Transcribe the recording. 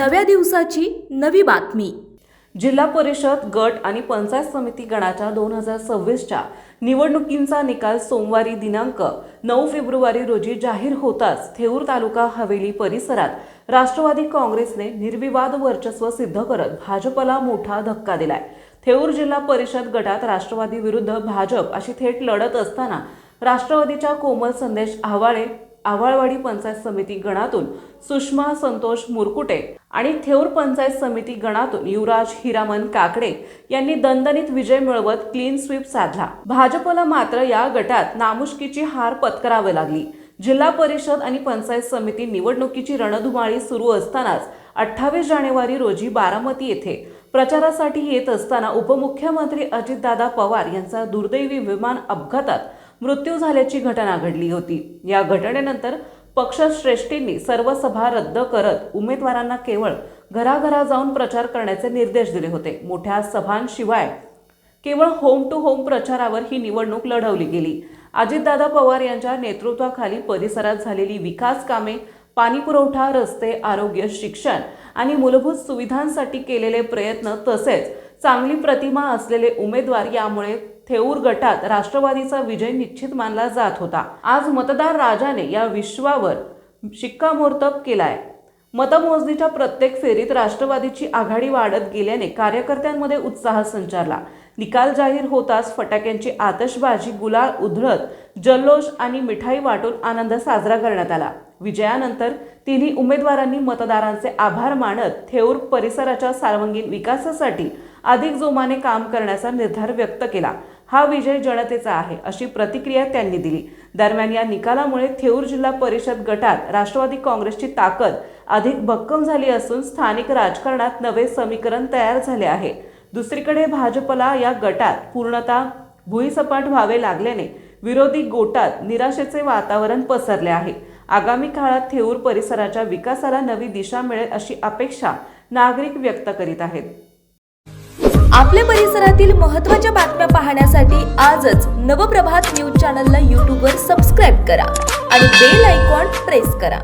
नव्या दिवसाची नवी बातमी। जिल्हा परिषद गट आणि पंचायत समिती गणाच्या 2026च्या निवडणुकींचा निकाल सोमवारी दिनांक 9 फेब्रुवारी रोजी जाहीर होताच थेऊर तालुका हवेली परिसरात राष्ट्रवादी काँग्रेसने निर्विवाद वर्चस्व सिद्ध करत भाजपला मोठा धक्का दिलाय। थेऊर जिल्हा परिषद गटात राष्ट्रवादी विरुद्ध भाजप अशी थेट लढत असताना राष्ट्रवादीच्या कोमल संदेश आव्हाळवाडी पंचायत समिती गणातून सुषमा संतोष मुरकुटे आणि थेऊर पंचायत समिती गणातून युवराज हिरामन काकडे यांनी दणदणीत विजय मिळवत क्लीन स्वीप साधला। भाजपला मात्र या गटात नामुष्कीची हार पत्करावी लागली। जिल्हा परिषद आणि पंचायत समिती निवडणुकीची रणधुमाळी सुरू असतानाच 28 जानेवारी रोजी बारामती येथे प्रचारासाठी येत असताना उपमुख्यमंत्री अजितदादा पवार यांचा दुर्दैवी विमान अपघातात मृत्यू झाल्याची घटना घडली होती। या घटनेनंतर पक्षश्रेष्ठींनी सर्व सभा रद्द करत उमेदवारांना केवळ घराघरा जाऊन प्रचार करण्याचे निर्देश दिले होते। मोठ्या सभांशिवाय केवळ होम टू होम प्रचारावर ही निवडणूक लढवली गेली। अजितदादा पवार यांच्या नेतृत्वाखाली परिसरात झालेली विकास कामे, पाणी पुरवठा, रस्ते, आरोग्य, शिक्षण आणि मूलभूत सुविधांसाठी केलेले प्रयत्न तसेच चांगली प्रतिमा असलेले उमेदवार यामुळे थेऊर गटात राष्ट्रवादीचा विजय निश्चित मानला जात होता। आज मतदार राजाने या विश्वावर शिक्कामोर्तब केलाय। मतमोजणीच्या प्रत्येक फेरीत राष्ट्रवादीची आघाडी वाढत गेल्याने कार्यकर्त्यांमध्ये उत्साह संचारला। निकाल जाहीर होताच फटाक्यांची आतषबाजी, गुलाल उधळत, जल्लोष आणि मिठाई वाटून आनंद साजरा करण्यात आला। विजयानंतर तिन्ही उमेदवारांनी मतदारांचे आभार मानत थेऊर परिसराच्या सर्वांगीण विकासासाठी अधिक जोमाने काम करण्याचा निर्धार व्यक्त केला। हा विजय जनतेचा आहे अशी प्रतिक्रिया त्यांनी दिली। दरम्यान या निकालामुळे थेऊर जिल्हा परिषद गटात राष्ट्रवादी काँग्रेसची ताकद अधिक भक्कम झाली असून स्थानिक राजकारणात नवे समीकरण तयार झाले आहे। दुसरीकडे भाजपला या गटात पूर्णतः भुईसपाट व्हावे लागल्याने विरोधी गोटात निराशेचे वातावरण पसरले आहे। आगामी काळात थेऊर परिसराच्या विकासाला नवी दिशा मिळेल अशी अपेक्षा नागरिक व्यक्त करीत आहेत। आपल्या परिसरातील महत्त्वाच्या बातम्या पाहण्यासाठी आजच नवप्रभात न्यूज चॅनलला YouTube वर सबस्क्राइब करा आणि बेल आयकॉन प्रेस करा।